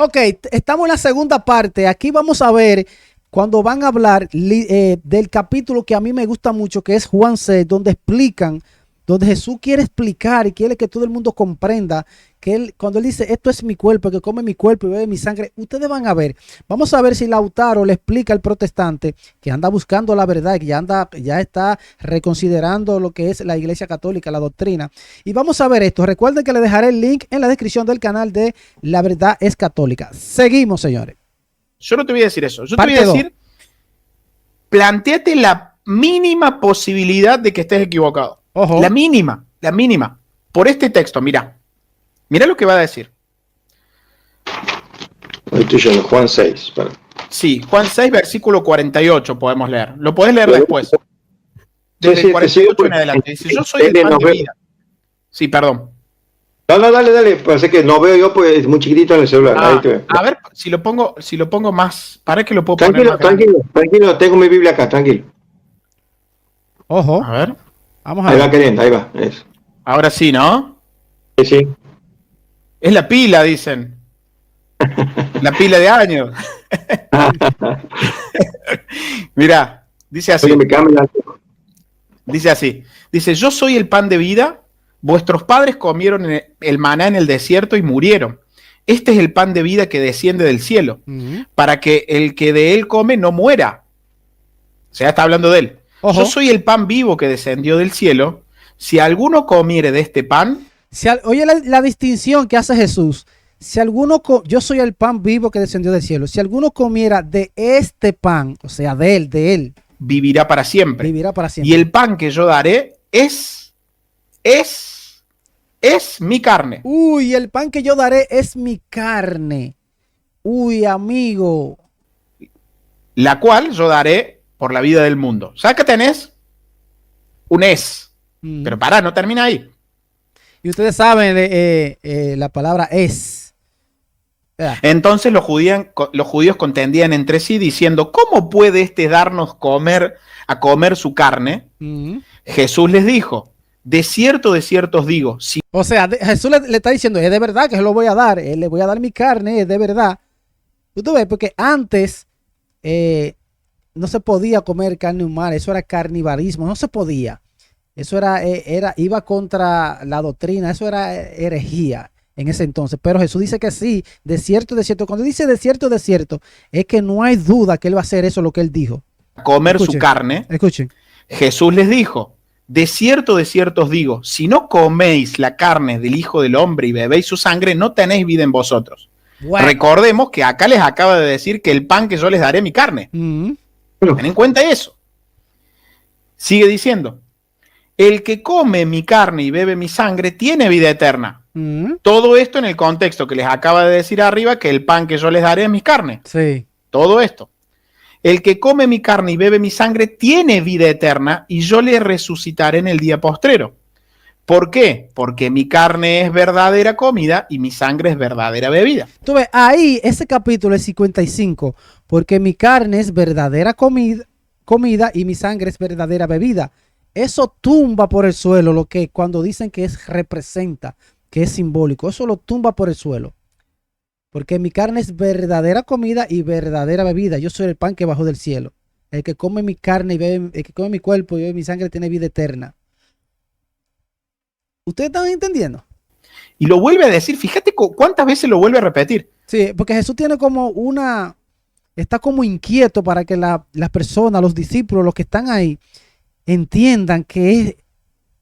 Ok, estamos en la segunda parte. Aquí vamos a ver cuando van a hablar del capítulo que a mí me gusta mucho, que es Juan 6, donde explican, donde Jesús quiere explicar y quiere que todo el mundo comprenda que cuando él dice, esto es mi cuerpo, que come mi cuerpo y bebe mi sangre, ustedes van a ver. Vamos a ver si Lautaro le explica al protestante que anda buscando la verdad y que ya está reconsiderando lo que es la Iglesia Católica, la doctrina. Y vamos a ver esto. Recuerden que le dejaré el link en la descripción del canal de La Verdad es Católica. Seguimos, señores. Yo no te voy a decir eso. Yo te voy a decir, plantéate la mínima posibilidad de que estés equivocado. Ojo. La mínima. Por este texto, mira lo que va a decir. Estoy yendo, Juan 6. Para. Sí, Juan 6, versículo 48 podemos leer. Lo podés leer después. Desde el 48 en adelante. Dice, yo soy el pan de vida. Sí, perdón. No, dale. Parece que no veo yo porque es muy chiquitito en el celular. Ahí te veo. A ver, si lo pongo más. ¿Para que lo puedo poner más tranquilo. Tengo mi Biblia acá, tranquilo. Ojo. A ver. Vamos a ver. Ahí va queriendo, ahí va. Eso. Ahora sí, ¿no? Sí. Es la pila, dicen. La pila de años. Mirá, dice así. Dice así. Dice, yo soy el pan de vida. Vuestros padres comieron el maná en el desierto y murieron. Este es el pan de vida que desciende del cielo, para que el que de él come no muera. O sea, está hablando de él. Ojo. Yo soy el pan vivo que descendió del cielo. Si alguno comiere de este pan... Oye la distinción que hace Jesús. Si alguno, yo soy el pan vivo que descendió del cielo. Si alguno comiera de este pan, o sea, de él, vivirá para siempre. Vivirá para siempre. Y el pan que yo daré es mi carne. Uy, el pan que yo daré es mi carne. Uy, amigo. La cual yo daré por la vida del mundo. ¿Sabes qué tenés? Un es. Pero pará, no termina ahí. Y ustedes saben la palabra es. Entonces los judíos contendían entre sí diciendo, ¿cómo puede este darnos a comer su carne? Jesús les dijo, de cierto os digo. Si... O sea, Jesús le está diciendo, es de verdad que se lo voy a dar, le voy a dar mi carne, es de verdad. Tú ves, porque antes no se podía comer carne humana, eso era carnivarismo, no se podía. Eso iba contra la doctrina, eso era herejía en ese entonces. Pero Jesús dice que sí, de cierto. Cuando dice de cierto, es que no hay duda que él va a hacer eso, lo que él dijo. Comer escuchen, su carne. Escuchen. Jesús les dijo, de cierto os digo, si no coméis la carne del Hijo del Hombre y bebéis su sangre, no tenéis vida en vosotros. Bueno. Recordemos que acá les acaba de decir que el pan que yo les daré es mi carne. Ten en cuenta eso. Sigue diciendo. El que come mi carne y bebe mi sangre tiene vida eterna. Todo esto en el contexto que les acaba de decir arriba, que el pan que yo les daré es mi carne. Sí. Todo esto. El que come mi carne y bebe mi sangre tiene vida eterna y yo le resucitaré en el día postrero. ¿Por qué? Porque mi carne es verdadera comida y mi sangre es verdadera bebida. Tú ves, ahí ese capítulo es 55, porque mi carne es verdadera comida y mi sangre es verdadera bebida. Eso tumba por el suelo lo que cuando dicen que representa, que es simbólico. Eso lo tumba por el suelo. Porque mi carne es verdadera comida y verdadera bebida. Yo soy el pan que bajó del cielo. El que come mi carne y bebe, el que come mi cuerpo y bebe mi sangre tiene vida eterna. ¿Ustedes están entendiendo? Y lo vuelve a decir. Fíjate cuántas veces lo vuelve a repetir. Sí, porque Jesús tiene como está como inquieto para que las personas, los discípulos, los que están ahí, entiendan que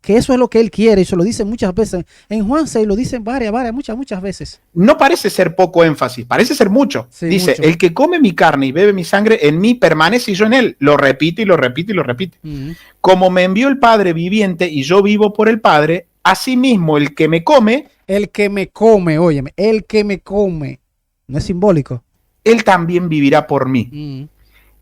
eso es lo que él quiere, y se lo dice muchas veces. En Juan 6 lo dicen muchas veces. No parece ser poco énfasis, parece ser mucho. Sí, dice, mucho. El que come mi carne y bebe mi sangre, en mí permanece y yo en él. Lo repite y lo repite y lo repite. Como me envió el Padre viviente y yo vivo por el Padre, asimismo el que me come. El que me come, óyeme, el que me come. ¿No es simbólico? Él también vivirá por mí.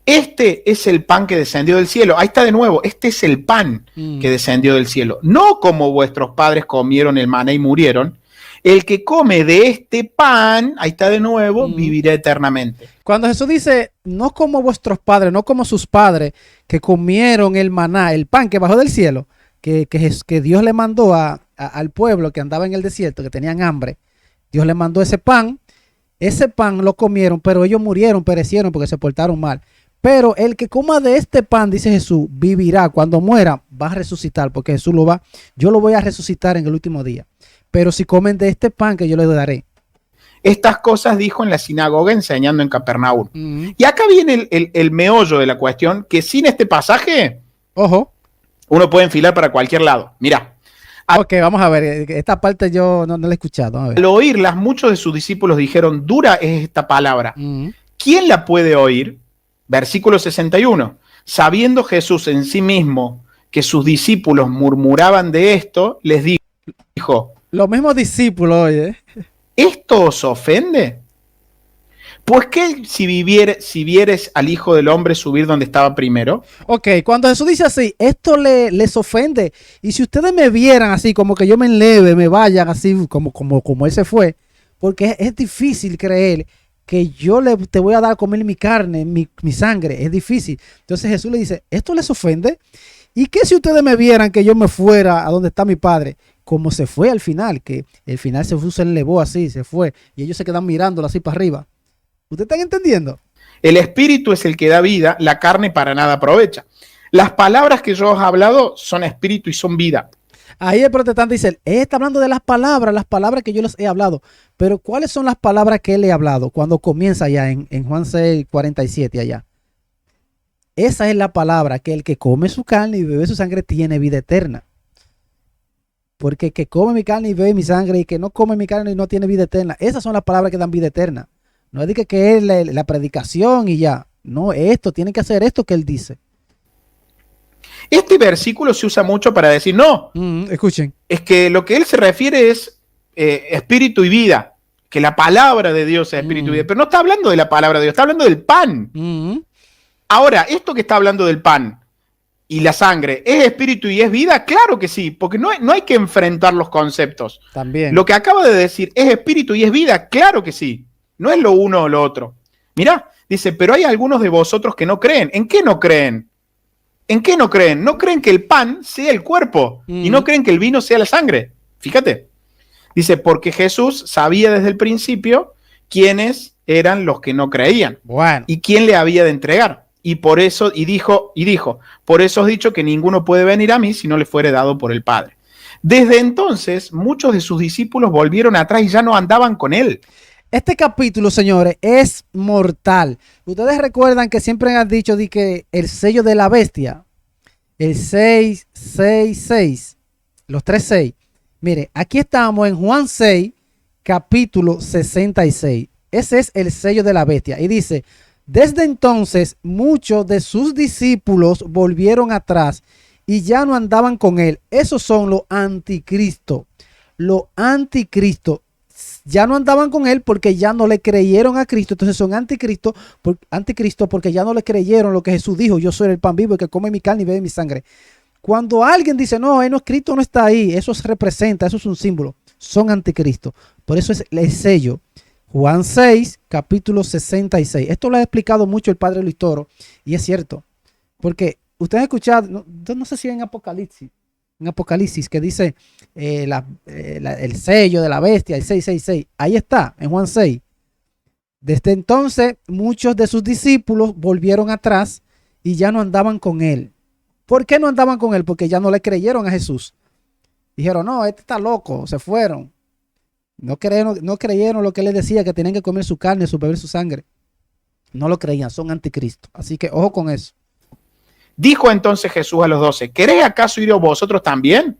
Este es el pan que descendió del cielo. Ahí está de nuevo. Este es el pan que descendió del cielo. No como vuestros padres comieron el maná y murieron. El que come de este pan, ahí está de nuevo, vivirá eternamente. Cuando Jesús dice, no como vuestros padres, no como sus padres que comieron el maná, el pan que bajó del cielo, que Dios le mandó al pueblo que andaba en el desierto, que tenían hambre. Dios le mandó ese pan ese pan lo comieron, pero ellos murieron, perecieron porque se portaron mal. Pero el que coma de este pan, dice Jesús, vivirá. Cuando muera, va a resucitar, porque Jesús yo lo voy a resucitar en el último día. Pero si comen de este pan que yo les daré. Estas cosas dijo en la sinagoga enseñando en Capernaum. Y acá viene el meollo de la cuestión, que sin este pasaje, ojo, uno puede enfilar para cualquier lado. Mirá. Ok, vamos a ver. Esta parte yo no la he escuchado. A ver. Al oírlas, muchos de sus discípulos dijeron, dura es esta palabra. ¿Quién la puede oír? Versículo 61. Sabiendo Jesús en sí mismo que sus discípulos murmuraban de esto, les dijo, los mismos discípulos, oye. ¿Esto os ofende? Pues que si vieres al Hijo del Hombre subir donde estaba primero. Ok, cuando Jesús dice así, esto les ofende. Y si ustedes me vieran así, como que yo me enleve, me vayan así, como él se fue, porque es difícil creer que yo te voy a dar a comer mi carne, mi sangre, es difícil. Entonces Jesús le dice, ¿esto les ofende? ¿Y qué si ustedes me vieran que yo me fuera a donde está mi Padre? Como se fue al final, que el final Jesús se enlevó así, se fue, y ellos se quedan mirándolo así para arriba. ¿Ustedes están entendiendo? El espíritu es el que da vida, la carne para nada aprovecha. Las palabras que yo os he hablado son espíritu y son vida. Ahí el protestante dice, él está hablando de las palabras que yo les he hablado. Pero ¿cuáles son las palabras que él le ha hablado? Cuando comienza allá en Juan 6, 47 allá. Esa es la palabra, que el que come su carne y bebe su sangre tiene vida eterna. Porque el que come mi carne y bebe mi sangre y que no come mi carne y no tiene vida eterna. Esas son las palabras que dan vida eterna. No es de que es la predicación y ya. No, tiene que hacer esto que él dice. Este versículo se usa mucho para decir, no, escuchen. Es que lo que él se refiere es espíritu y vida, que la palabra de Dios es espíritu y vida, pero no está hablando de la palabra de Dios, está hablando del pan. Ahora, esto que está hablando del pan y la sangre, ¿es espíritu y es vida? Claro que sí, porque no hay que enfrentar los conceptos. También. Lo que acaba de decir, ¿es espíritu y es vida? Claro que sí, no es lo uno o lo otro. Mirá, dice, pero hay algunos de vosotros que no creen. ¿En qué no creen? ¿En qué no creen? No creen que el pan sea el cuerpo y no creen que el vino sea la sangre. Fíjate. Dice, porque Jesús sabía desde el principio quiénes eran los que no creían. Bueno. Y quién le había de entregar. Y por eso, dijo, por eso os he dicho que ninguno puede venir a mí si no le fuere dado por el Padre. Desde entonces, muchos de sus discípulos volvieron atrás y ya no andaban con él. Este capítulo, señores, es mortal. Ustedes recuerdan que siempre han dicho de que el sello de la bestia, el 666, los 36. Mire, aquí estamos en Juan 6, capítulo 66. Ese es el sello de la bestia. Y dice, desde entonces muchos de sus discípulos volvieron atrás y ya no andaban con él. Esos son los anticristos. Los anticristos. Ya no andaban con él porque ya no le creyeron a Cristo. Entonces son anticristo porque ya no le creyeron lo que Jesús dijo. Yo soy el pan vivo, el que come mi carne y bebe mi sangre. Cuando alguien dice, no, Cristo no está ahí, eso se representa, eso es un símbolo. Son anticristo. Por eso es el sello. Juan 6, capítulo 66. Esto lo ha explicado mucho el padre Luis Toro. Y es cierto. Porque ustedes han escuchado, no sé si en Apocalipsis, que dice el sello de la bestia, el 666. Ahí está, en Juan 6. Desde entonces, muchos de sus discípulos volvieron atrás y ya no andaban con él. ¿Por qué no andaban con él? Porque ya no le creyeron a Jesús. Dijeron, no, este está loco, se fueron. No creyeron lo que él les decía, que tenían que comer su carne, beber su sangre. No lo creían, son anticristo. Así que ojo con eso. Dijo entonces Jesús a los 12, ¿queréis acaso ir vosotros también?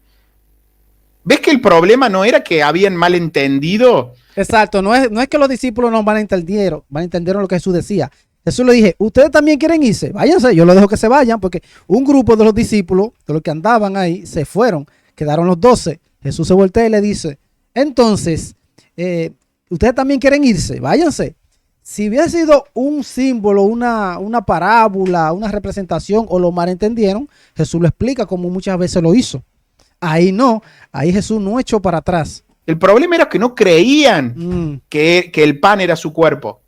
¿Ves que el problema no era que habían malentendido? Exacto, no es que los discípulos no malentendieron lo que Jesús decía. Jesús le dije, ¿ustedes también quieren irse? Váyanse, yo los dejo que se vayan, porque un grupo de los discípulos, de los que andaban ahí, se fueron, quedaron los 12. Jesús se voltea y le dice, entonces, ¿ustedes también quieren irse? Váyanse. Si hubiera sido un símbolo, una parábola, una representación, o lo malentendieron, Jesús lo explica como muchas veces lo hizo. Ahí no, ahí Jesús no echó para atrás. El problema era que no creían que el pan era su cuerpo.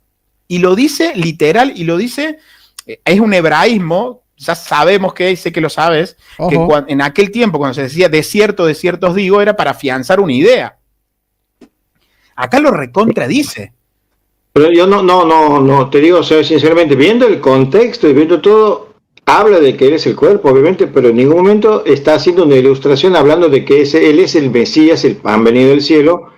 Y lo dice literal, y lo dice, es un hebraísmo, ya sabemos que, sé que lo sabes, que en aquel tiempo cuando se decía de cierto os digo, era para afianzar una idea. Acá lo recontradice. Pero yo no, te digo, o sea, sinceramente, viendo el contexto y viendo todo, habla de que Él es el cuerpo, obviamente, pero en ningún momento está haciendo una ilustración hablando de que Él es el Mesías, el pan venido del cielo,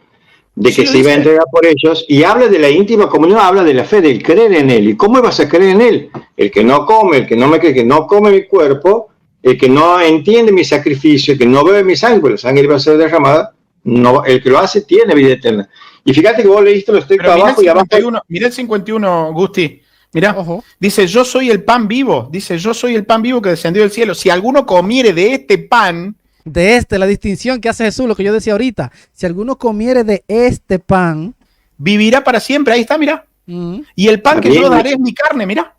de que se iba a entregar por ellos, y habla de la íntima comunión, habla de la fe, del creer en Él. ¿Y cómo vas a creer en Él? El que no come, el que no me cree, que no come mi cuerpo, el que no entiende mi sacrificio, el que no bebe mi sangre, la sangre va a ser derramada, no, el que lo hace tiene vida eterna. Y fíjate que vos leíste los textos abajo y abajo. Mira el 51, Gusti. Mira, dice, yo soy el pan vivo. Dice, yo soy el pan vivo que descendió del cielo. Si alguno comiere de este pan. La distinción que hace Jesús, lo que yo decía ahorita. Si alguno comiere de este pan, vivirá para siempre. Ahí está, mira. Y el pan que yo daré es mi carne, mira.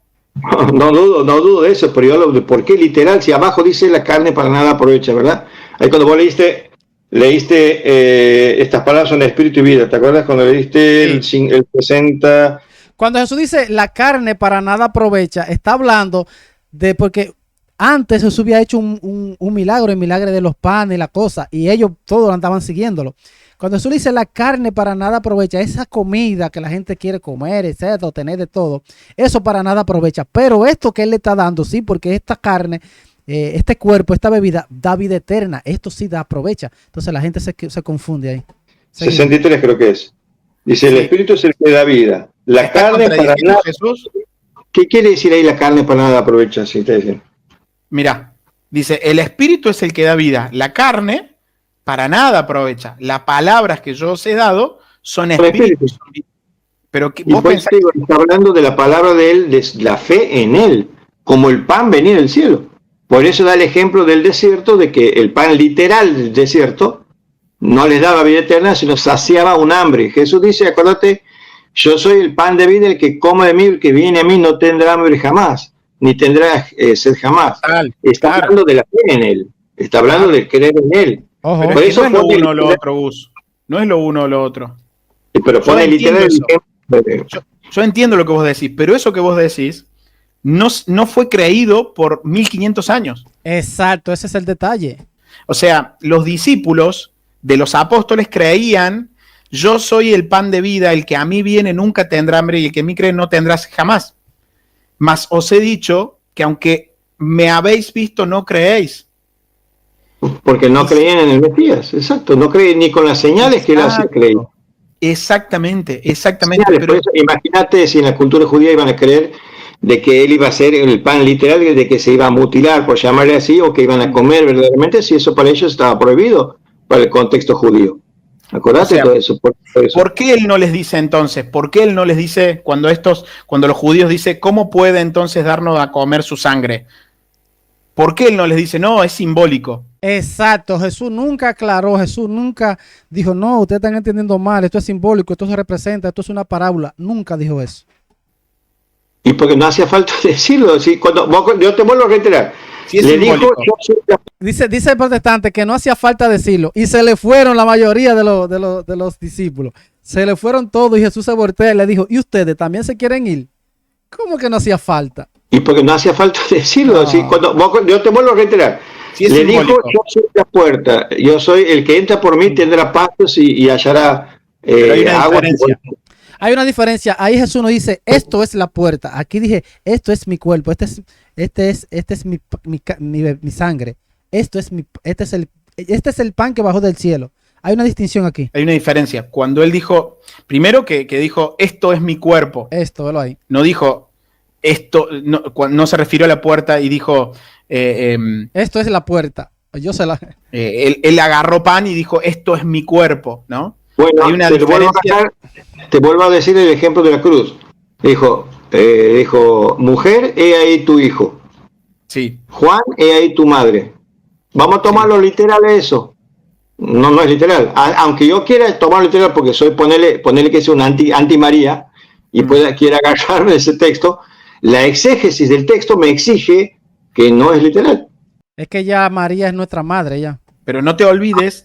No dudo de eso, pero yo hablo de por qué literal. Si abajo dice la carne para nada aprovecha, ¿verdad? Ahí cuando vos leíste estas palabras son espíritu y vida. ¿Te acuerdas cuando leíste el 60? Cuando Jesús dice la carne para nada aprovecha, está hablando de porque antes Jesús había hecho un milagro, el milagro de los panes y la cosa, y ellos todos andaban siguiéndolo. Cuando Jesús dice la carne para nada aprovecha, esa comida que la gente quiere comer, etcétera, tener de todo, eso para nada aprovecha. Pero esto que Él le está dando, sí, porque esta carne, este cuerpo, esta bebida da vida eterna, esto sí da aprovecha. Entonces la gente se confunde ahí. 63 creo que es. Dice, el espíritu es el que da vida. La carne para nada. Jesús. ¿Qué quiere decir ahí la carne para nada aprovecha? Si te dicen. Mira, dice, el espíritu es el que da vida. La carne para nada aprovecha. Las palabras que yo os he dado son espíritus. Pero vos pensás que está hablando de la palabra de Él, de la fe en Él, como el pan venir del cielo. Por eso da el ejemplo del desierto, de que el pan literal del desierto no les daba vida eterna, sino saciaba un hambre. Jesús dice, acuérdate, yo soy el pan de vida, el que come de mí, el que viene a mí no tendrá hambre jamás, ni tendrá sed jamás. Está hablando de la fe en Él, está hablando de creer en Él. Pero por eso no es lo uno o lo otro, Gus. No es lo uno o lo otro. Pero pone literal el ejemplo. Yo entiendo lo que vos decís, pero eso que vos decís no fue creído por 1500 años. Exacto, ese es el detalle. O sea, los discípulos de los apóstoles creían, yo soy el pan de vida, el que a mí viene nunca tendrá hambre y el que a mí cree no tendrás jamás. Mas os he dicho que aunque me habéis visto, no creéis. Porque no creían en el Mesías, exacto, no creen ni con las señales que él hace creer. Exactamente. Pero eso, imagínate si en la cultura judía iban a creer de que él iba a ser el pan literal, de que se iba a mutilar, por llamarle así, o que iban a comer verdaderamente, si eso para ellos estaba prohibido para el contexto judío. ¿Acordate todo eso? ¿Por qué él no les dice entonces? ¿Por qué él no les dice cuando los judíos dicen, ¿cómo puede entonces darnos a comer su sangre? ¿Por qué él no les dice, no, es simbólico? Exacto, Jesús nunca aclaró, Jesús nunca dijo, no, ustedes están entendiendo mal, esto es simbólico, esto se representa, esto es una parábola, nunca dijo eso. Y porque no hacía falta decirlo, ¿sí? Yo te vuelvo a reiterar, sí, le dijo, dice el protestante que no hacía falta decirlo, y se le fueron la mayoría de los discípulos, se le fueron todos, y Jesús se voltea y le dijo, ¿y ustedes también se quieren ir? ¿Cómo que no hacía falta? Y porque no hacía falta decirlo, ¿sí? Yo te vuelvo a reiterar, sí, le dijo, yo soy la puerta, yo soy el que entra por mí, tendrá pastos y hallará agua. Hay una diferencia, ahí Jesús no dice, esto es la puerta, aquí dije, esto es mi cuerpo, este es mi sangre, este es el pan que bajó del cielo. Hay una distinción aquí. Hay una diferencia. Cuando él dijo, primero que dijo, esto es mi cuerpo. Esto, velo ahí. No dijo, esto, no se refirió a la puerta y dijo... esto es la puerta. Yo se la... él agarró pan y dijo, esto es mi cuerpo, ¿no? Bueno, hay una diferencia. Te vuelvo a decir el ejemplo de la cruz. Dijo, mujer, he ahí tu hijo. Sí. Juan, he ahí tu madre. Vamos a tomarlo literal eso. No es literal. Aunque yo quiera tomarlo literal porque soy ponerle que es un anti María y quiera agarrarme de ese texto, la exégesis del texto me exige que no es literal. Es que ya María es nuestra madre ya. Pero no te olvides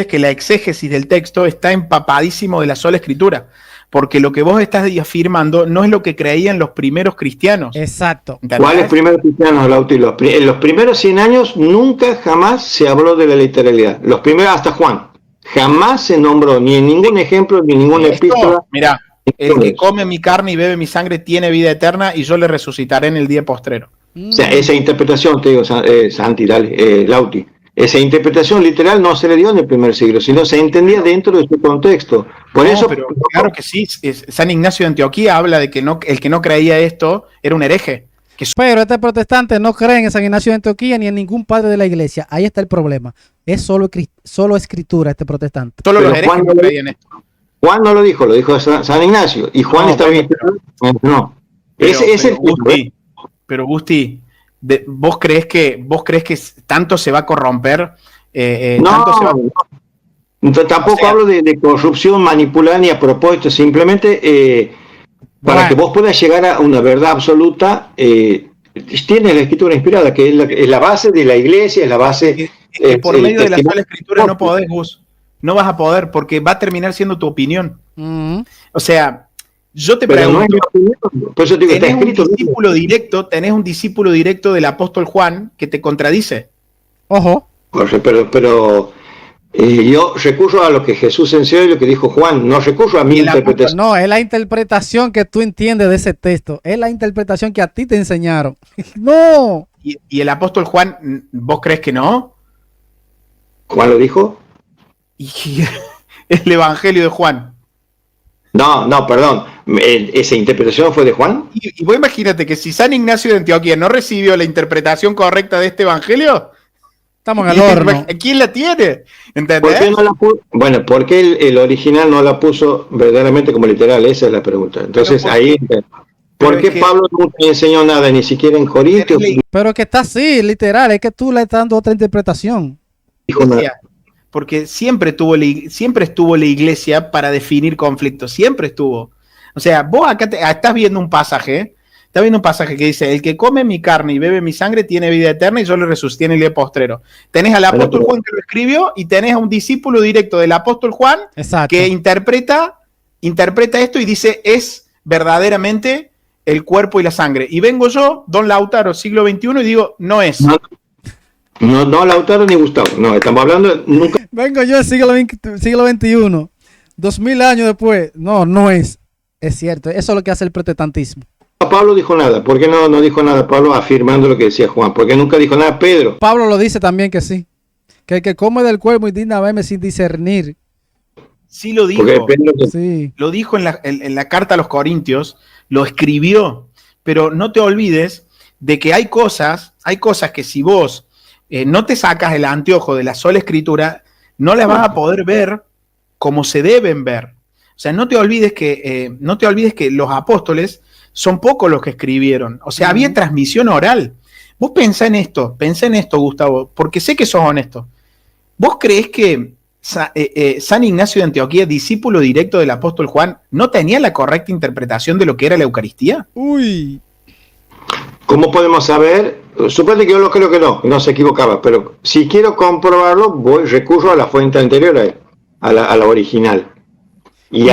que la exégesis del texto está empapadísimo de la sola escritura, porque lo que vos estás afirmando no es lo que creían los primeros cristianos. Exacto. ¿Cuáles primeros cristianos, Lauti? En los primeros 100 años nunca jamás se habló de la literalidad. Los primeros, hasta Juan, jamás se nombró, ni en ningún ejemplo, ni en ninguna epístola. Mirá, el que come mi carne y bebe mi sangre tiene vida eterna y yo le resucitaré en el día postrero. O sea, esa interpretación, te digo, Santi, dale, Lauti, esa interpretación literal no se le dio en el primer siglo, sino se entendía dentro de su contexto. Por eso, pero claro que sí, San Ignacio de Antioquía habla de que el que no creía esto era un hereje. Pero este protestante no cree en San Ignacio de Antioquía ni en ningún padre de la iglesia. Ahí está el problema. Es solo escritura este protestante. Solo los herejes no creían esto. Juan no lo dijo San Ignacio. Y Juan está bien. No. Pero Gusti, ¿vos crees que tanto se va a corromper? Tampoco hablo de corrupción manipulada ni a propósito, simplemente para que vos puedas llegar a una verdad absoluta, tienes la escritura inspirada, que es la base de la iglesia, es la base... por medio de la sola escritura no podés, Gus. No vas a poder, porque va a terminar siendo tu opinión. O sea, yo te pregunto, por eso digo, tenés un discípulo directo del apóstol Juan que te contradice. Ojo. Pero yo recurro a lo que Jesús enseñó y lo que dijo Juan, no recurro a mi interpretación. No, es la interpretación que tú entiendes de ese texto, es la interpretación que a ti te enseñaron. No. ¿Y el apóstol Juan, vos crees que no? ¿Juan lo dijo? Y el evangelio de Juan. No, perdón. ¿Esa interpretación fue de Juan? Y vos imagínate que si San Ignacio de Antioquía no recibió la interpretación correcta de este evangelio, estamos en el horno. ¿Quién la tiene? ¿Entendés? ¿Por qué no la puso? Bueno, ¿por qué el original no la puso verdaderamente como literal? Esa es la pregunta. Entonces ahí... ¿Por qué Pablo nunca enseñó nada, ni siquiera en Corintios? Pero que está así, literal, es que tú le estás dando otra interpretación. Dijo nada. Porque siempre estuvo la iglesia para definir conflictos, siempre estuvo. O sea, vos acá estás viendo un pasaje que dice, el que come mi carne y bebe mi sangre tiene vida eterna y yo le resucité en el día postrero. Tenés al apóstol Juan que lo escribió y tenés a un discípulo directo del apóstol Juan que interpreta esto y dice, es verdaderamente el cuerpo y la sangre. Y vengo yo, Don Lautaro, siglo XXI, y digo, no es. No, Lautaro ni Gustavo. No, estamos hablando nunca. Vengo yo, siglo XXI. 2000 años después. No es. Es cierto. Eso es lo que hace el protestantismo. Pablo dijo nada. ¿Por qué no dijo nada Pablo afirmando lo que decía Juan? ¿Por qué nunca dijo nada Pedro? Pablo lo dice también que sí. Que el que come del cuerpo y digna verme sin discernir. Sí lo dijo. Sí. Lo dijo en la carta a los Corintios. Lo escribió. Pero no te olvides de que hay cosas que si vos no te sacas el anteojo de la sola escritura, no las vas a poder ver como se deben ver. O sea, no te olvides que los apóstoles son pocos los que escribieron. O sea, había transmisión oral. Vos pensá en esto, Gustavo, porque sé que sos honesto. ¿Vos creés que San Ignacio de Antioquía, discípulo directo del apóstol Juan, no tenía la correcta interpretación de lo que era la Eucaristía? Uy. ¿Cómo podemos saber? Suponte que yo lo creo que no se equivocaba, pero si quiero comprobarlo, recurro a la fuente anterior, a la original. Y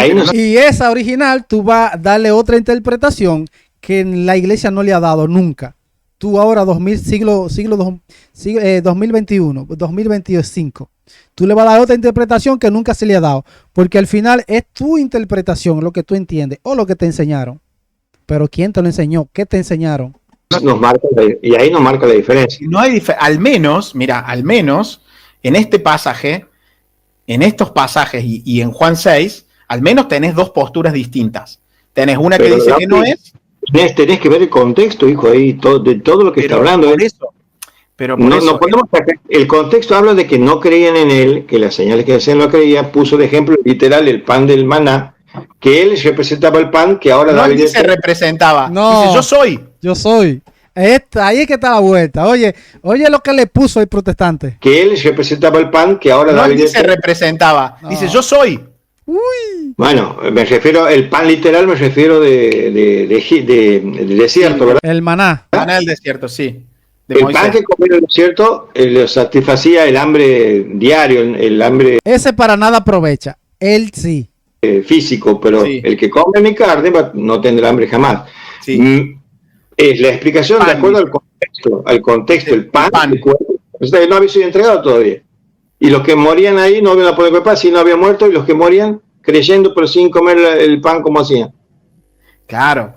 esa original, tú vas a darle otra interpretación que la iglesia no le ha dado nunca. Tú ahora, 2021, 2025, tú le vas a dar otra interpretación que nunca se le ha dado, porque al final es tu interpretación, lo que tú entiendes, o lo que te enseñaron. Pero ¿quién te lo enseñó? ¿Qué te enseñaron? Y ahí nos marca la diferencia. No hay al menos en este pasaje, en estos pasajes y en Juan 6, al menos tenés dos posturas distintas. Tenés una que dice que no es. Tenés que ver el contexto, hijo, ahí de todo lo que está hablando. El contexto habla de que no creían en él, que las señales que hacían no creían, puso de ejemplo literal el pan del maná, que él representaba el pan que ahora no dice representaba, no, dice yo soy. Ahí es que está la vuelta. Oye lo que le puso el protestante. Que él representaba el pan que ahora no dice representaba, dice yo soy. Uy. Bueno, me refiero, el pan literal me refiero de desierto, ¿verdad? El maná. El maná del desierto, sí. El pan que comía en el desierto le satisfacía el hambre diario, el hambre... Ese para nada aprovecha, él sí. Físico, pero sí. El que come mi carne no tendrá hambre jamás. Sí. Es la explicación de acuerdo al contexto, el pan. El cuerpo, no había sido entregado todavía. Y los que morían ahí no habían la poder culpar, si no habían muerto, y los que morían creyendo pero sin comer el pan como hacían. Claro,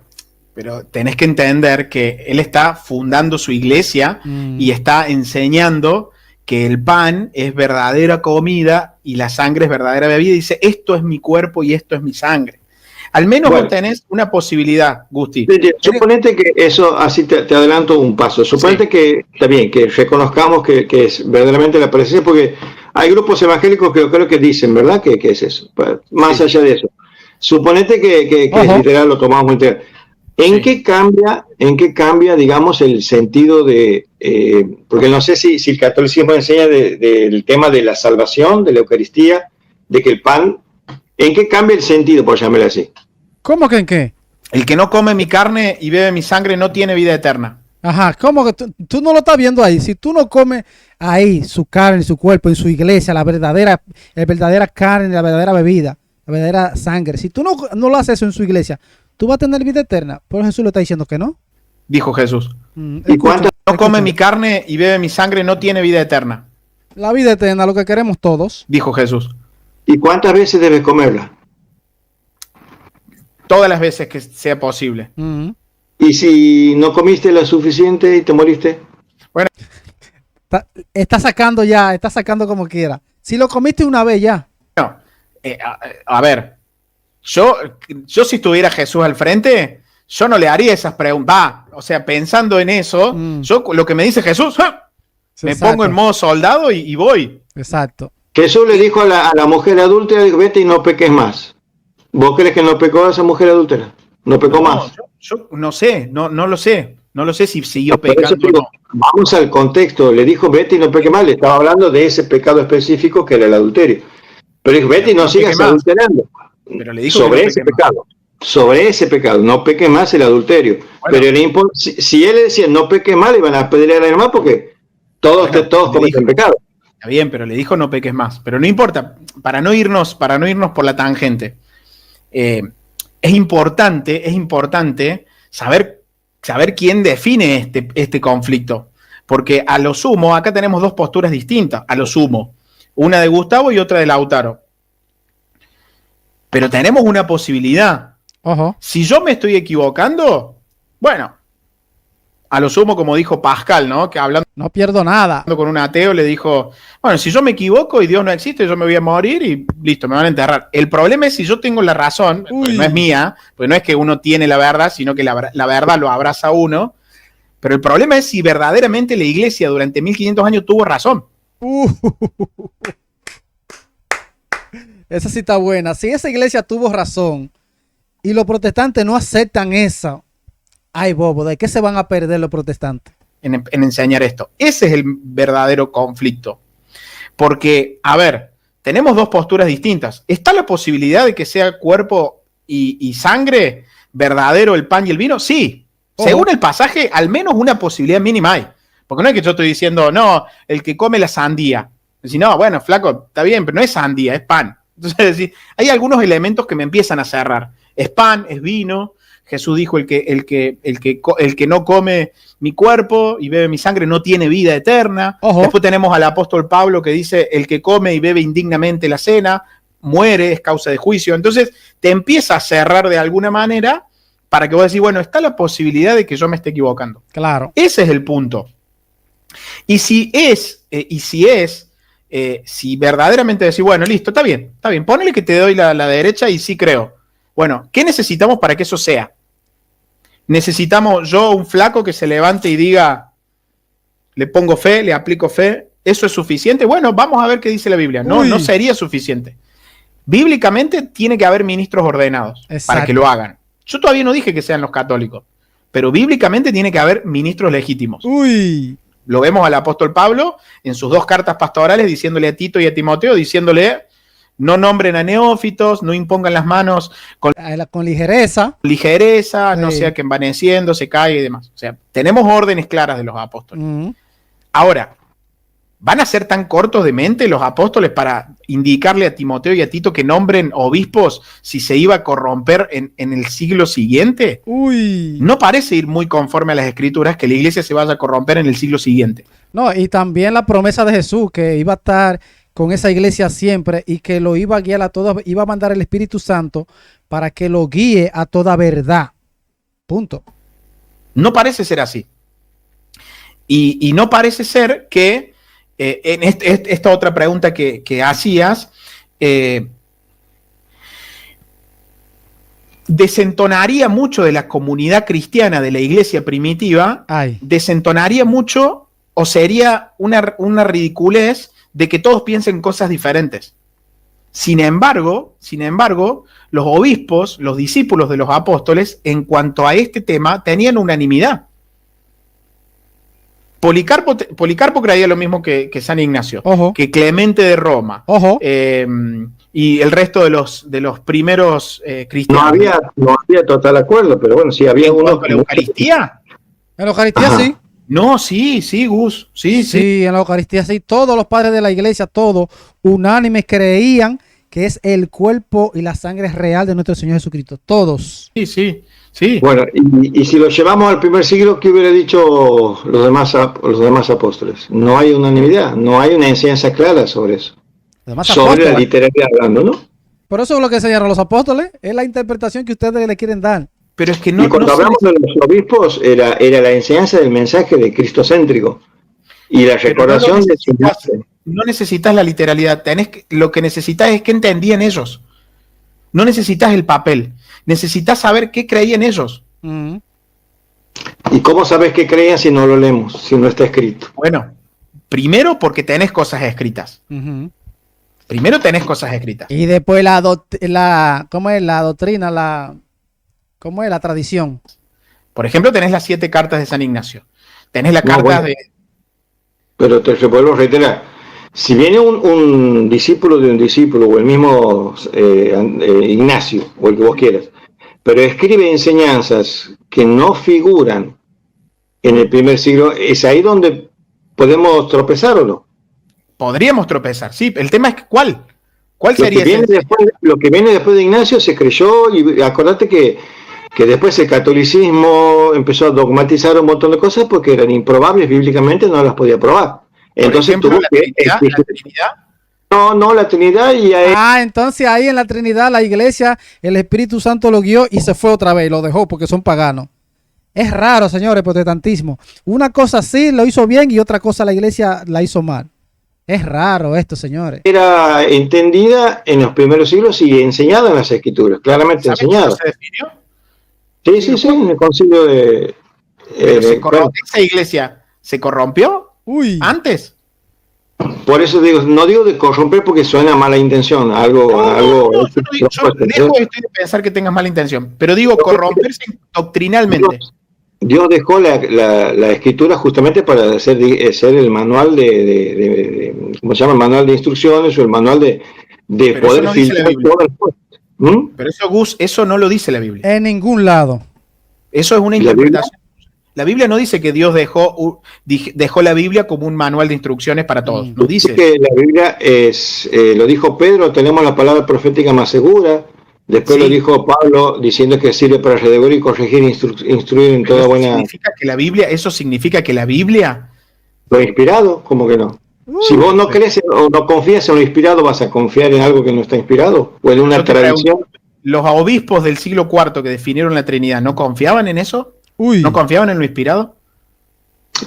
pero tenés que entender que él está fundando su iglesia y está enseñando que el pan es verdadera comida y la sangre es verdadera bebida. Dice, esto es mi cuerpo y esto es mi sangre. Al menos vos tenés una posibilidad, Gusti. Suponete que eso, así te adelanto un paso. Suponete que, está bien, que reconozcamos que es verdaderamente la presencia, porque hay grupos evangélicos que yo creo que dicen, ¿verdad? Que es eso. Más allá de eso. Suponete que es literal, lo tomamos muy literal. ¿En qué cambia, digamos, el sentido de, porque no sé si el catolicismo enseña del tema de la salvación, de la Eucaristía, de que el pan, ¿en qué cambia el sentido, por llamarlo así? ¿Cómo que en qué? El que no come mi carne y bebe mi sangre no tiene vida eterna. Ajá, ¿cómo que tú no lo estás viendo ahí? Si tú no comes ahí su carne, su cuerpo, en su iglesia, la verdadera carne, la verdadera bebida, la verdadera sangre, si tú no lo haces eso en su iglesia, tú vas a tener vida eterna. Pero Jesús le está diciendo que no. Dijo Jesús. ¿Y cuánto? No come mi carne y bebe mi sangre no tiene vida eterna. La vida eterna, lo que queremos todos. Dijo Jesús. ¿Y cuántas veces debes comerla? Todas las veces que sea posible. ¿Y si no comiste la suficiente y te moriste? Bueno. Está sacando como quiera. Si lo comiste una vez ya. No, a ver, yo si estuviera Jesús al frente, yo no le haría esas preguntas. O sea, pensando en eso, yo lo que me dice Jesús, me pongo en modo soldado y voy. Exacto. Jesús le dijo a la mujer adúltera, vete y no peques más. ¿Vos crees que no pecó esa mujer adúltera? ¿No pecó más? Yo no sé, no lo sé. No lo sé si siguió pecando o no. Vamos al contexto. Le dijo, vete y no peques más. Le estaba hablando de ese pecado específico que era el adulterio. Pero dijo, vete y no sigas adulterando. Pero le dijo sobre ese pecado. Sobre ese pecado. No peques más el adulterio. Bueno, pero si él le decía, no peques más, le iban a pedir a la hermana porque todos cometen pecado. Está bien, pero le dijo no peques más. Pero no importa, para no irnos por la tangente. Es importante saber quién define este conflicto. Porque a lo sumo, acá tenemos dos posturas distintas, a lo sumo. Una de Gustavo y otra de Lautaro. Pero tenemos una posibilidad. Si yo me estoy equivocando, bueno, a lo sumo, como dijo Pascal, ¿no? Que hablando no pierdo nada. Con un ateo le dijo, bueno, si yo me equivoco y Dios no existe, yo me voy a morir y listo, me van a enterrar. El problema es si yo tengo la razón, porque no es mía, porque no es que uno tiene la verdad, sino que la verdad lo abraza uno. Pero el problema es si verdaderamente la iglesia durante 1500 años tuvo razón. Esa sí está buena. Si esa iglesia tuvo razón y los protestantes no aceptan eso, ay, bobo, ¿de qué se van a perder los protestantes? En enseñar esto. Ese es el verdadero conflicto. Porque, a ver, tenemos dos posturas distintas. ¿Está la posibilidad de que sea cuerpo y sangre verdadero el pan y el vino? Sí. Según el pasaje, al menos una posibilidad mínima hay. Porque no es que yo estoy diciendo, no, el que come la sandía. Decir, no, bueno, flaco, está bien, pero no es sandía, es pan. Entonces, hay algunos elementos que me empiezan a cerrar. Es pan, es vino. Jesús dijo, el que no come mi cuerpo y bebe mi sangre no tiene vida eterna. Después tenemos al apóstol Pablo que dice, el que come y bebe indignamente la cena, muere, es causa de juicio. Entonces te empieza a cerrar de alguna manera para que vos decís, bueno, está la posibilidad de que yo me esté equivocando. Claro. Ese es el punto. Y si verdaderamente decís, bueno, listo, está bien, ponele que te doy la derecha y sí creo. Bueno, ¿qué necesitamos para que eso sea? Necesitamos un flaco que se levante y diga, le pongo fe, le aplico fe, ¿eso es suficiente? Bueno, vamos a ver qué dice la Biblia. No sería suficiente. Bíblicamente tiene que haber ministros ordenados para que lo hagan. Yo todavía no dije que sean los católicos, pero bíblicamente tiene que haber ministros legítimos. Lo vemos al apóstol Pablo en sus dos cartas pastorales diciéndole a Tito y a Timoteo, diciéndole, no nombren a neófitos, no impongan las manos con ligereza. No sea que envaneciendo, se caiga y demás. O sea, tenemos órdenes claras de los apóstoles. Ahora, ¿van a ser tan cortos de mente los apóstoles para indicarle a Timoteo y a Tito que nombren obispos si se iba a corromper en el siglo siguiente? No parece ir muy conforme a las escrituras que la iglesia se vaya a corromper en el siglo siguiente. No, y también la promesa de Jesús que iba a estar con esa iglesia siempre y que lo iba a guiar a toda, iba a mandar el Espíritu Santo para que lo guíe a toda verdad. Punto. No parece ser así. Y no parece ser que en esta otra pregunta que hacías, desentonaría mucho de la comunidad cristiana de la iglesia primitiva, desentonaría mucho o sería una ridiculez de que todos piensen cosas diferentes. Sin embargo, los obispos, los discípulos de los apóstoles, en cuanto a este tema, tenían unanimidad. Policarpo creía lo mismo que San Ignacio, Ojo. que Clemente de Roma, y el resto de los primeros cristianos. No había total acuerdo, pero bueno, sí había uno. ¿En la Eucaristía? En la Eucaristía sí. No, sí, Gus, sí. En la Eucaristía sí. Todos los padres de la iglesia, todos unánimes creían que es el cuerpo y la sangre real de nuestro Señor Jesucristo. Todos. Sí. Bueno, y si lo llevamos al primer siglo, ¿qué hubiera dicho los demás apóstoles? No hay unanimidad, no hay una enseñanza clara sobre eso. Sobre la literalidad hablando, ¿no? Por eso es lo que enseñaron los apóstoles, es la interpretación que ustedes le quieren dar. Pero es que no. Y cuando hablamos de los obispos, era la enseñanza del mensaje de cristocéntrico y la recordación de su base. No necesitas la literalidad, lo que necesitas es que entendían ellos. No necesitas el papel, necesitas saber qué creían ellos. ¿Y cómo sabes qué creían si no lo leemos, si no está escrito? Bueno, primero porque tenés cosas escritas. Primero tenés cosas escritas. Y después ¿cómo es la doctrina? ¿Cómo es la tradición? Por ejemplo, tenés las 7 cartas de San Ignacio. Tenés la carta de... Pero te vuelvo a reiterar. Si viene un discípulo de un discípulo, o el mismo Ignacio, o el que vos quieras, pero escribe enseñanzas que no figuran en el primer siglo, ¿es ahí donde podemos tropezar o no? Podríamos tropezar, sí. El tema es ¿cuál? ¿Cuál sería lo que viene después de Ignacio se creyó, y acordate que después el catolicismo empezó a dogmatizar un montón de cosas porque eran improbables bíblicamente, no las podía probar. Entonces tuvo ¿la Trinidad? No, la Trinidad y ahí... entonces ahí en la Trinidad, la iglesia, el Espíritu Santo lo guió y se fue otra vez, lo dejó porque son paganos. Es raro, señores, protestantismo. Una cosa sí lo hizo bien y otra cosa la iglesia la hizo mal. Es raro esto, señores. Era entendida en los primeros siglos y enseñada en las Escrituras, claramente enseñada. ¿Se definió? Sí, en el concilio de... ¿Esa iglesia se corrompió antes? Por eso digo, no digo de corromper porque suena mala intención, algo. Yo dejo de pensar que tengas mala intención, pero digo corromperse doctrinalmente. Dios dejó la escritura justamente para ser el manual de ¿cómo se llama? El manual de instrucciones o el manual de poder filtrar todo el pueblo. Pero eso, Gus, eso no lo dice la Biblia. En ningún lado. Eso es una interpretación. La Biblia no dice que Dios dejó la Biblia como un manual de instrucciones para todos. No dice. Que la Biblia lo dijo Pedro, tenemos la palabra profética más segura. Después lo dijo Pablo diciendo que sirve para redaguar y corregir, instruir en toda buena... ¿Eso significa que la Biblia... Lo inspirado? ¿Cómo que no? Si vos no crees o no confías en lo inspirado, ¿vas a confiar en algo que no está inspirado? ¿O en una tradición? ¿Los obispos del siglo IV que definieron la Trinidad no confiaban en eso? ¿No confiaban en lo inspirado?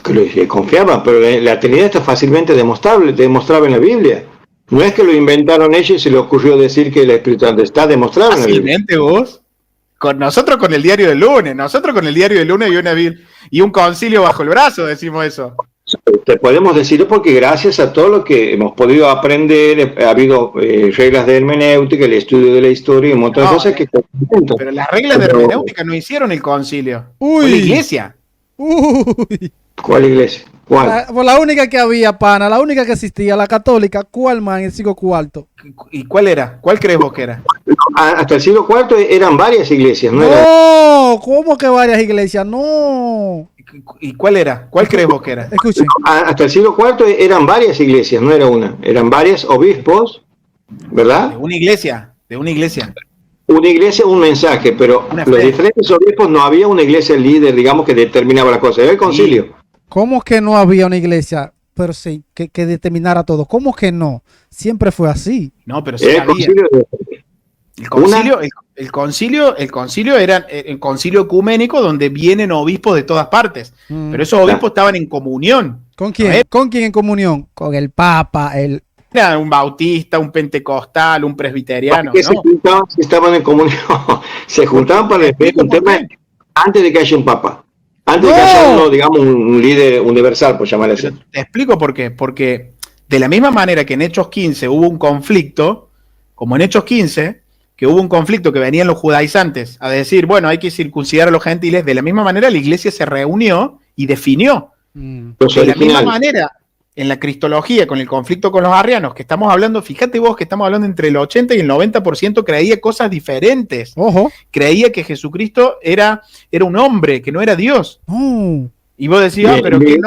Que confiaban, pero la Trinidad está fácilmente demostrable en la Biblia. No es que lo inventaron ellos y se les ocurrió decir que el Espíritu Santo está demostrado en la Biblia. Fácilmente vos. Nosotros con el diario del lunes y un concilio bajo el brazo decimos eso. Te podemos decirlo porque gracias a todo lo que hemos podido aprender, ha habido reglas de hermenéutica, el estudio de la historia y un montón de cosas que... Pero las reglas de hermenéutica no hicieron el concilio. Fue la iglesia. ¿Cuál iglesia? ¿Cuál? La única que había, pana, la única que existía, la católica. ¿Cuál más en el siglo IV? ¿Y cuál era? ¿Cuál crees vos que era? Hasta el siglo IV eran varias iglesias, ¿no? ¿Cómo que varias iglesias? No. ¿Y cuál era? ¿Cuál crees vos que era? Escuchen. Hasta el siglo IV eran varias iglesias, no era una. Eran varios obispos, ¿verdad? De una iglesia. Una iglesia, un mensaje, pero los diferentes obispos no había una iglesia líder, digamos, que determinaba la cosa. Era el concilio. ¿Cómo que no había una iglesia? pero sí, que determinara todo. ¿Cómo que no? Siempre fue así. No, pero sí había. El concilio era el concilio ecuménico donde vienen obispos de todas partes, pero esos obispos estaban en comunión. ¿Con quién? ¿Con quién en comunión? Con el Papa, Era un bautista, un pentecostal, un presbiteriano. ¿No? Estaban en comunión, se juntaban para definir un tema antes de que haya un Papa. Antes de que haya uno, digamos, un líder universal, por llamarle así. Te explico por qué. Porque de la misma manera que en Hechos 15 hubo un conflicto, como en Hechos 15, que hubo un conflicto que venían los judaizantes a decir, bueno, hay que circuncidar a los gentiles, de la misma manera la iglesia se reunió y definió. De la misma manera, en la cristología, con el conflicto con los arrianos, que estamos hablando, fíjate vos que estamos hablando entre el 80 y el 90% creía cosas diferentes. Ojo. Creía que Jesucristo era un hombre, que no era Dios. Y vos decías, pero que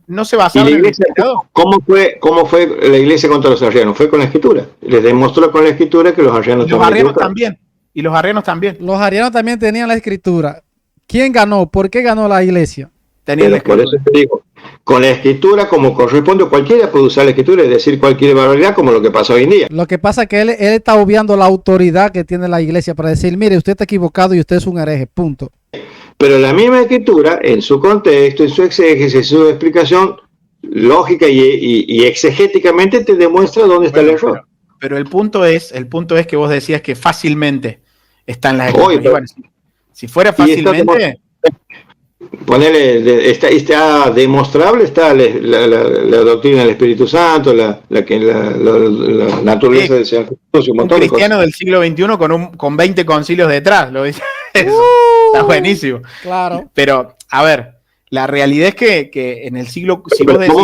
no se basaba en el pecado. ¿Cómo fue la iglesia contra los arrianos? Fue con la escritura. Les demostró con la escritura que los arrianos también. Y los arrianos también. Los arrianos también tenían la escritura. ¿Quién ganó? ¿Por qué ganó la iglesia? Tenían la escritura. Por eso te digo, con la escritura, como corresponde, cualquiera puede usar la escritura y decir cualquier barbaridad, como lo que pasa hoy en día. Lo que pasa es que él está obviando la autoridad que tiene la iglesia para decir, mire, usted está equivocado y usted es un hereje, punto. Pero la misma escritura, en su contexto, en su exégesis, en su explicación lógica y exegéticamente te demuestra dónde está el error. Pero el punto es que vos decías que fácilmente están las escrituras. Bueno, si fuera fácilmente... Ponele, está demostrable, está la doctrina del Espíritu Santo, la naturaleza del Señor Jesús, un cristiano del siglo XXI con 20 concilios detrás, lo dice. Está buenísimo. Claro. Pero, a ver, la realidad es que en el siglo... Si vos decís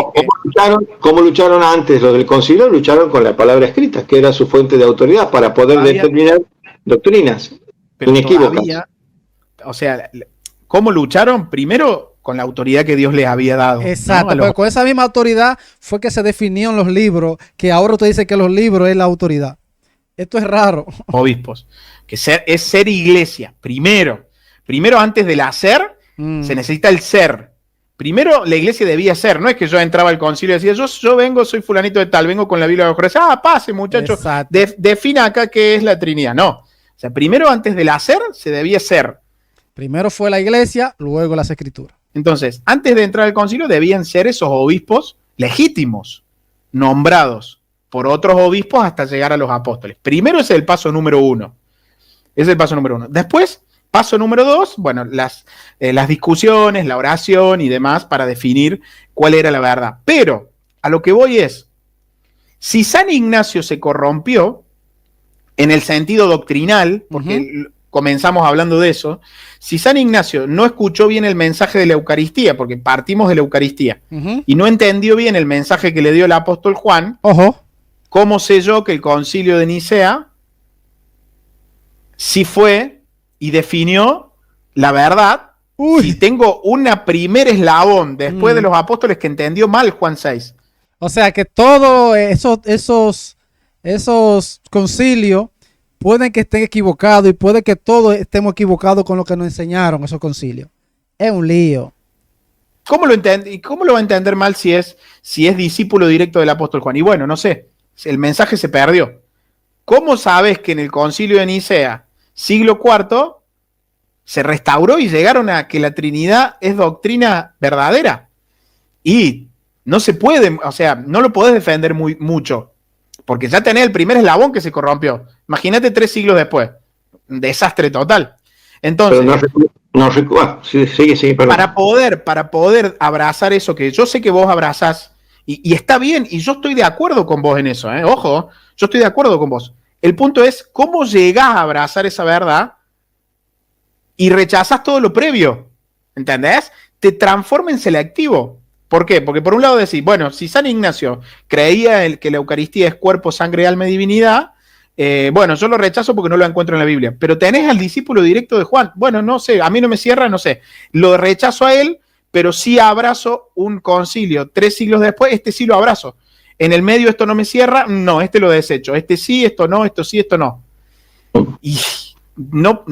¿Cómo lucharon antes los del concilio? Lucharon con la palabra escrita, que era su fuente de autoridad para poder determinar doctrinas inequívocas. O sea... ¿Cómo lucharon? Primero con la autoridad que Dios les había dado. Exacto, ¿no? Con esa misma autoridad fue que se definieron los libros, que ahora usted dice que los libros es la autoridad. Esto es raro. Obispos. Que es ser iglesia. Primero antes del hacer, se necesita el ser. Primero la iglesia debía ser. No es que yo entraba al concilio y decía, yo vengo, soy fulanito de tal, vengo con la Biblia de Jorge. Pase, muchachos. Defina acá qué es la Trinidad. No. O sea, primero antes del hacer, se debía ser. Primero fue la iglesia, luego las escrituras. Entonces, antes de entrar al concilio debían ser esos obispos legítimos, nombrados por otros obispos hasta llegar a los apóstoles. Primero ese es el paso número 1. Después, paso número 2, bueno, las discusiones, la oración y demás para definir cuál era la verdad. Pero a lo que voy es, si San Ignacio se corrompió en el sentido doctrinal, porque comenzamos hablando de eso, si San Ignacio no escuchó bien el mensaje de la Eucaristía, porque partimos de la Eucaristía, y no entendió bien el mensaje que le dio el apóstol Juan, ¿cómo sé yo que el concilio de Nicea sí fue y definió la verdad? Si tengo una primer eslabón después de los apóstoles que entendió mal Juan 6. O sea que todos esos concilios pueden que estén equivocados y puede que todos estemos equivocados con lo que nos enseñaron esos concilios. Es un lío. ¿Cómo lo va a entender mal si es discípulo directo del apóstol Juan? Y bueno, no sé, el mensaje se perdió. ¿Cómo sabes que en el concilio de Nicea, siglo IV, se restauró y llegaron a que la Trinidad es doctrina verdadera? Y no se puede, o sea, no lo podés defender mucho. Porque ya tenés el primer eslabón que se corrompió. Imagínate 3 siglos después. Un desastre total. Entonces, para poder abrazar eso que yo sé que vos abrazás, y está bien, y yo estoy de acuerdo con vos en eso, ojo, yo estoy de acuerdo con vos. El punto es cómo llegás a abrazar esa verdad y rechazás todo lo previo. ¿Entendés? Te transforma en selectivo. ¿Por qué? Porque por un lado decís, bueno, si San Ignacio creía que la Eucaristía es cuerpo, sangre, alma y divinidad, bueno, yo lo rechazo porque no lo encuentro en la Biblia. Pero tenés al discípulo directo de Juan. Bueno, no sé, a mí no me cierra, no sé. Lo rechazo a él, pero sí abrazo un concilio 3 siglos después, este sí lo abrazo. En el medio esto no me cierra, no, este lo desecho. Este sí, esto no, esto sí, esto no. Y no,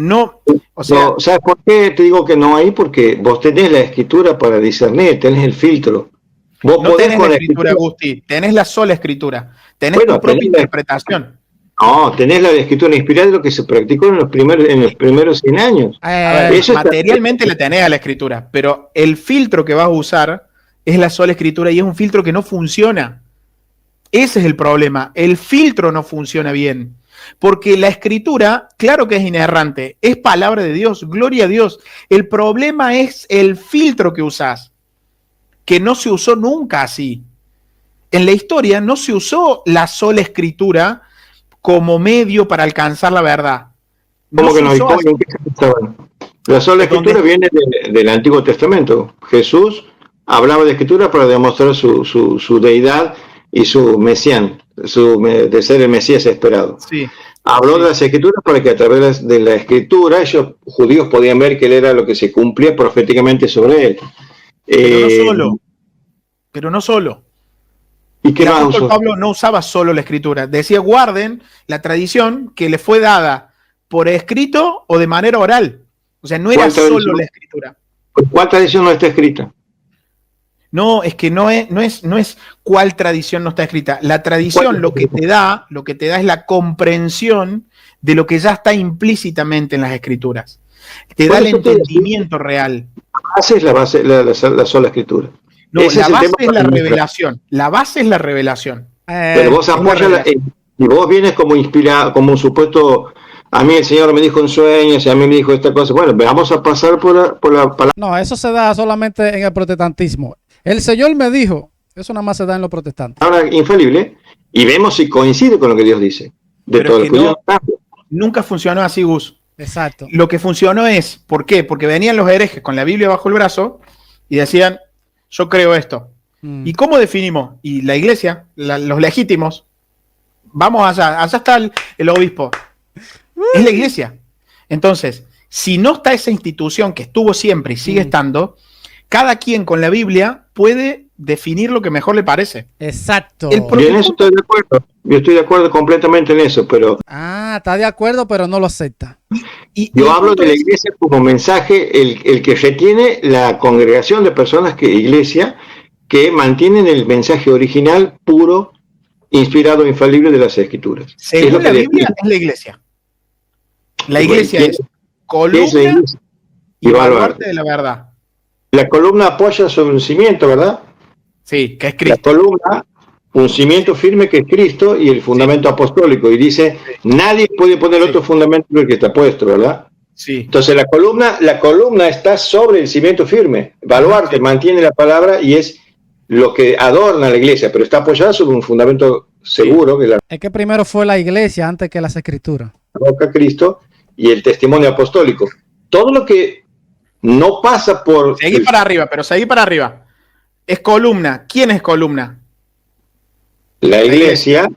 o sea... No, ¿sabes por qué te digo que no hay? Porque vos tenés la escritura para discernir, tenés el filtro. Vos No podés tenés con la escritura, Agustín, tenés la sola escritura. Tenés Bueno, tu propia tenés la- interpretación. No, tenés la escritura inspirada de lo que se practicó en los primeros 100 años. A ver, Eso está- materialmente le tenés a la escritura, pero el filtro que vas a usar es la sola escritura y es un filtro que no funciona. Ese es el problema. El filtro no funciona bien. Porque la escritura, claro que es inerrante, es palabra de Dios, gloria a Dios. El problema es el filtro que usás, que no se usó nunca así. En la historia no se usó la sola escritura como medio para alcanzar la verdad. No ¿Cómo que se no? ¿Y usó cómo- así. en qué se estaban? La sola escritura viene del Antiguo Testamento. Jesús hablaba de escritura para demostrar su deidad y su mesián, de ser el Mesías esperado. Sí, Habló sí. de las escrituras para que a través de la escritura ellos, judíos, podían ver que él era lo que se cumplía proféticamente sobre él. Pero no solo. Pero no solo. ¿Y qué El más apóstol usó? Pablo no usaba solo la escritura. Decía, guarden la tradición que le fue dada por escrito o de manera oral. O sea, no era ¿Cuál tradición? solo la escritura. ¿Cuál tradición no está escrita? No, es que no es cuál tradición no está escrita. La tradición lo que te da es la comprensión de lo que ya está implícitamente en las escrituras. Te da el entendimiento real. La base es la sola escritura. No, Ese la es el base tema es la para mí. revelación. La base es la revelación. Pero vos apoyas y vos vienes como inspirado, como un supuesto. A mí el Señor me dijo en sueños y a mí me dijo esta cosa. Bueno, vamos a pasar por la palabra. No, eso se da solamente en el protestantismo. El Señor me dijo, eso nada más se da en los protestantes. Ahora infalible y vemos si coincide con lo que Dios dice. De Pero todo es que no, nunca funcionó así, Gus. Exacto. Lo que funcionó es, ¿por qué? Porque venían los herejes con la Biblia bajo el brazo y decían, yo creo esto. ¿Y cómo definimos? Y la iglesia, los legítimos, vamos allá está el obispo. Es la iglesia. Entonces, si no está esa institución que estuvo siempre y sigue estando, cada quien con la Biblia puede definir lo que mejor le parece. Exacto. Yo en eso estoy de acuerdo. Yo estoy de acuerdo completamente en eso, pero... está de acuerdo, pero no lo acepta. Yo hablo de la iglesia como mensaje, el que retiene la congregación de personas iglesia, que mantienen el mensaje original, puro, inspirado, infalible de las Escrituras. Según la Biblia, es la iglesia. La iglesia es columna y baluarte de la verdad. La columna apoya sobre un cimiento, ¿verdad? Sí, que es Cristo. La columna, un cimiento firme que es Cristo y el fundamento apostólico. Y dice, nadie puede poner otro fundamento que el que está puesto, ¿verdad? Sí. Entonces la columna está sobre el cimiento firme. Baluarte mantiene la palabra y es lo que adorna la iglesia, pero está apoyada sobre un fundamento seguro. Que es que primero fue la iglesia antes que las escrituras. Roca Cristo y el testimonio apostólico. Todo lo que no pasa por... Seguí para arriba, pero seguí para arriba. Es columna. ¿Quién es columna? La iglesia.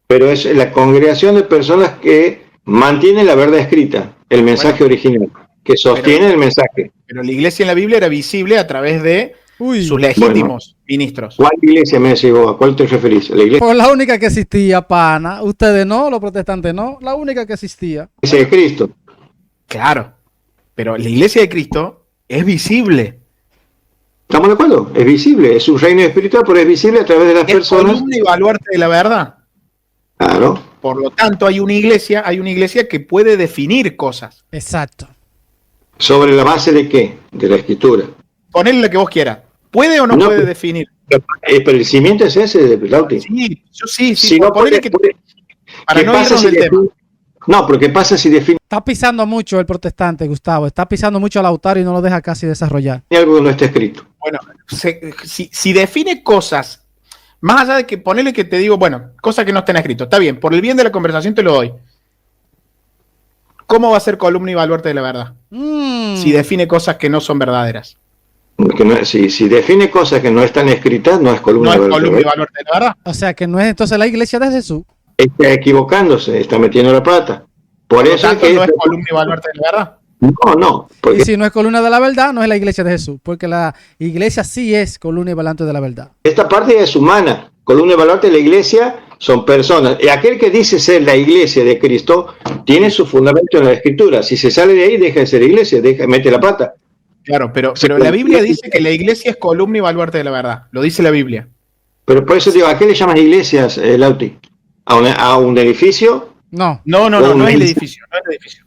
Pero es la congregación de personas que mantienen la verdad escrita, el mensaje original, que sostienen el mensaje. Pero la iglesia en la Biblia era visible a través de sus legítimos ministros. ¿Cuál iglesia me decís vos? ¿A cuál te referís? ¿La iglesia? Pues la única que existía, pana. Ustedes no, los protestantes no. La única que existía. La iglesia de Cristo. Claro. Pero la iglesia de Cristo es visible. ¿Estamos de acuerdo? Es visible. Es un reino espiritual, pero es visible a través de las personas. Es columna y baluarte de la verdad. Claro. Por lo tanto, hay una iglesia que puede definir cosas. Exacto. ¿Sobre la base de qué? De la escritura. Ponele lo que vos quieras. ¿Puede o no puede definir? Pero el cimiento es ese, Lauti. Sí, yo sí. Si no ponele que para no irnos del tema. No, pero ¿qué pasa si define? Está pisando mucho el protestante, Gustavo. Está pisando mucho al Lautaro y no lo deja casi desarrollar. Algo que no está escrito. Bueno, si define cosas, más allá de que ponele que te digo, bueno, cosas que no estén escritas, está bien, por el bien de la conversación te lo doy. ¿Cómo va a ser columna y baluarte de la verdad? Si define cosas que no son verdaderas. Si define cosas que no están escritas, no es columna, y baluarte de la verdad. O sea que no es entonces la iglesia de Jesús. Está equivocándose, está metiendo la pata. Por eso tanto, que no es columna y baluarte de la verdad. No. Y si no es columna de la verdad, no es la iglesia de Jesús. Porque la iglesia sí es columna y baluarte de la verdad. Esta parte es humana. Columna y baluarte de la iglesia son personas. Y aquel que dice ser la iglesia de Cristo tiene su fundamento en la escritura. Si se sale de ahí, deja de ser iglesia, mete la pata. Claro, pero la Biblia dice que la iglesia es columna y baluarte de la verdad. Lo dice la Biblia. Pero por eso digo, ¿a qué le llaman iglesias, Lauti? ¿A un edificio? No. No es el edificio. No es el edificio.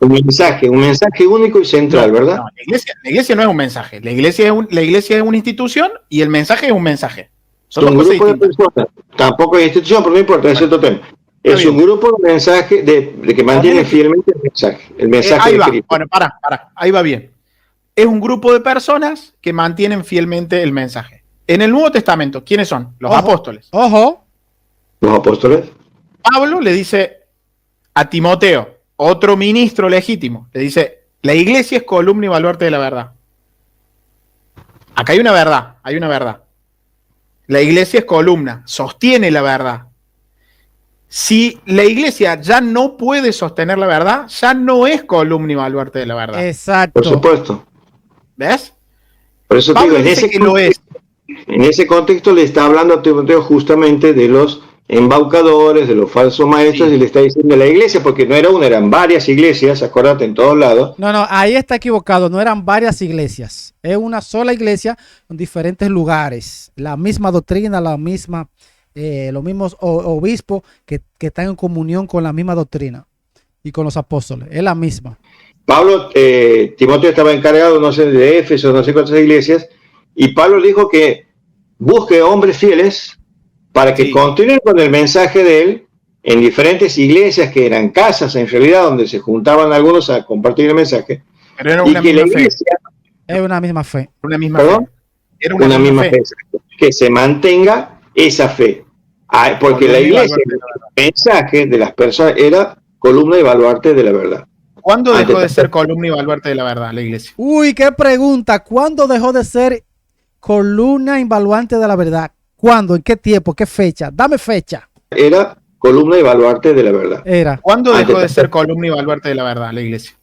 Un mensaje único y central, ¿verdad? No, la iglesia no es un mensaje. La iglesia es una institución y el mensaje es un mensaje. Son dos cosas distintas. Personas. Tampoco es institución, pero no importa, es otro tema. Es un grupo de mensaje de que mantiene fielmente el mensaje. El mensaje ahí va. Cristo. Bueno, para. Ahí va bien. Es un grupo de personas que mantienen fielmente el mensaje. En el Nuevo Testamento, ¿quiénes son? Los apóstoles. Ojo. Los apóstoles. Pablo le dice a Timoteo, otro ministro legítimo, le dice, la iglesia es columna y baluarte de la verdad. Acá hay una verdad. La iglesia es columna, sostiene la verdad. Si la iglesia ya no puede sostener la verdad, ya no es columna y baluarte de la verdad. Exacto. Por supuesto. ¿Ves? Por eso Pablo digo, dice que lo es. En ese contexto le está hablando a Timoteo justamente de los embaucadores, de los falsos maestros, y le está diciendo la iglesia, porque no era una, eran varias iglesias, acuérdate, en todos lados. No, ahí está equivocado, no eran varias iglesias, es una sola iglesia en diferentes lugares, la misma doctrina, los mismos obispos que están en comunión con la misma doctrina y con los apóstoles, es la misma. Pablo, Timoteo estaba encargado, no sé, de Éfeso, no sé cuántas iglesias, y Pablo dijo que busque hombres fieles para que continúen con el mensaje de él en diferentes iglesias que eran casas en realidad donde se juntaban algunos a compartir el mensaje. Pero era una misma fe. Es una misma fe. Una misma fe. Era una misma fe. Que se mantenga esa fe. Porque la iglesia, el mensaje de las personas era columna y baluarte de la verdad. ¿Cuándo dejó de ser columna y baluarte de la verdad la iglesia? Uy, qué pregunta. ¿Cuándo dejó de ser columna y baluarte de la verdad? ¿Cuándo? ¿En qué tiempo? ¿Qué fecha? Dame fecha. Era columna y baluarte de la verdad. ¿Cuándo dejó de ser columna y baluarte de la verdad la iglesia?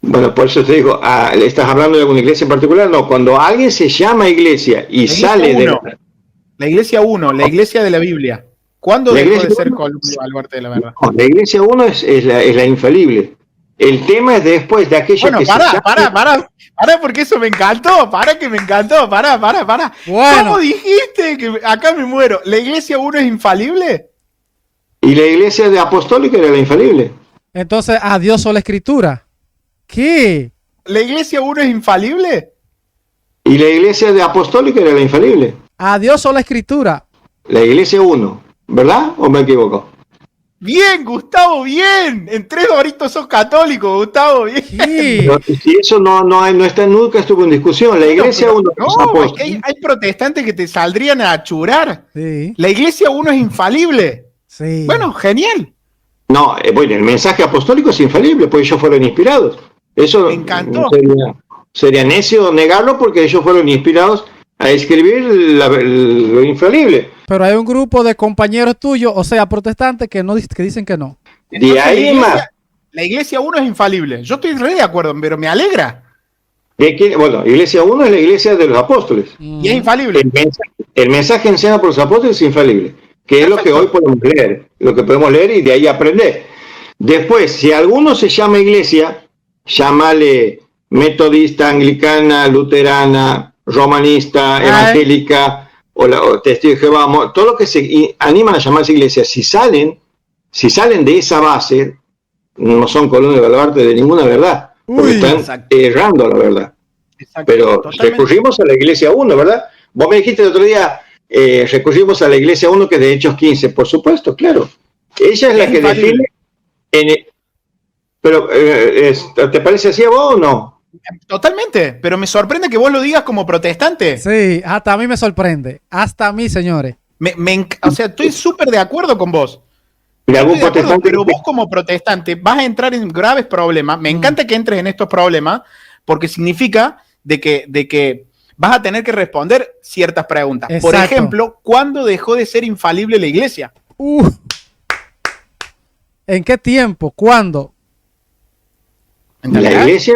Bueno, por eso te digo, ¿estás hablando de alguna iglesia en particular? No, cuando alguien se llama iglesia y sale de... La iglesia 1, la iglesia de la Biblia. ¿Cuándo dejó de ser columna y baluarte de la verdad? No, la iglesia 1 es la infalible. El tema es después de aquella que para, porque eso me encantó. Para. Bueno. ¿Cómo dijiste? Que acá me muero. ¿La iglesia 1 es infalible? Y la iglesia de apostólica era la infalible. Entonces, adiós a la escritura. ¿Qué? ¿La iglesia 1 es infalible? Y la iglesia de apostólica era la infalible. Adiós a la escritura. La iglesia 1, ¿verdad? ¿O me equivoco? Bien, Gustavo, bien. En 3 horitos sos católico, Gustavo, bien. Sí. Si eso no está, nunca estuvo en discusión. La iglesia 1 es que hay protestantes que te saldrían a churar. Sí. La iglesia 1 es infalible. Sí. Bueno, genial. No, bueno, el mensaje apostólico es infalible, porque ellos fueron inspirados. Eso me encantó. Sería necio negarlo porque ellos fueron inspirados a escribir lo infalible. Pero hay un grupo de compañeros tuyos, o sea, protestantes, que dicen que no. Entonces, la iglesia 1 es infalible. Yo estoy re de acuerdo, pero me alegra. Bueno, iglesia 1 es la iglesia de los apóstoles. Y es infalible. El mensaje enseñado por los apóstoles es infalible, que es lo que hoy podemos leer, y de ahí aprender. Después, si alguno se llama iglesia, llámale metodista, anglicana, luterana, romanista, evangélica, o testigo de Jehová, todo lo que se animan a llamarse iglesia, si salen de esa base, no son columna de baluarte de ninguna verdad, porque están errando la verdad. Exacto, pero totalmente. Recurrimos a la iglesia 1, ¿verdad? Vos me dijiste el otro día, recurrimos a la iglesia 1 que es de Hechos 15, por supuesto, claro. Ella es la que define, pero ¿te parece así a vos o no? Totalmente, pero me sorprende que vos lo digas como protestante. Sí, hasta a mí me sorprende. Hasta a mí, señores. O sea, estoy súper de acuerdo con vos. Pero vos como protestante vas a entrar en graves problemas. Me encanta que entres en estos problemas porque significa de que vas a tener que responder ciertas preguntas. Exacto. Por ejemplo, ¿cuándo dejó de ser infalible la iglesia? ¿En qué tiempo? ¿Cuándo? La iglesia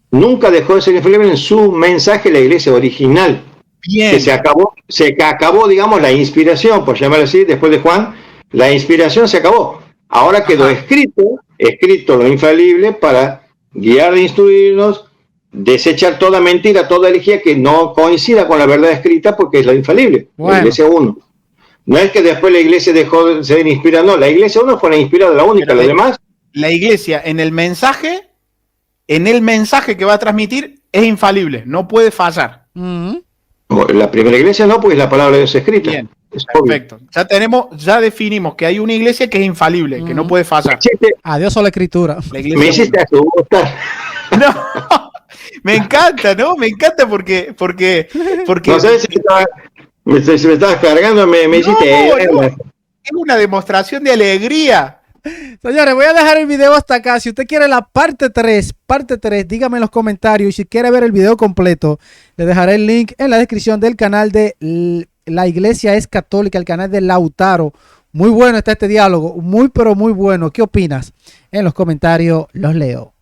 nunca dejó de ser infalible en su mensaje, la iglesia original. Bien. Que se acabó, digamos, la inspiración, por llamarlo así, después de Juan, la inspiración se acabó. Ahora quedó escrito lo infalible para guiar e instruirnos, desechar toda mentira, toda herejía que no coincida con la verdad escrita, porque es la infalible, bueno. La Iglesia 1. No es que después la Iglesia dejó de ser inspirada, no, la Iglesia 1 fue la inspirada, la única, lo demás. La Iglesia en el mensaje que va a transmitir es infalible, no puede fallar. La primera Iglesia no, porque es la palabra de Dios escrita. Bien, perfecto. Ya definimos que hay una Iglesia que es infalible, que no puede fallar. Adiós a la Escritura. Me hiciste asustar. No, me encanta, ¿no? Me encanta porque no sé si me estabas cargando, me hiciste. No. Es una demostración de alegría. Señores, voy a dejar el video hasta acá. Si usted quiere la parte 3, dígame en los comentarios. Y si quiere ver el video completo, le dejaré el link en la descripción del canal de La Iglesia es Católica, el canal de Lautaro. Muy bueno está este diálogo, muy pero muy bueno. ¿Qué opinas? En los comentarios los leo.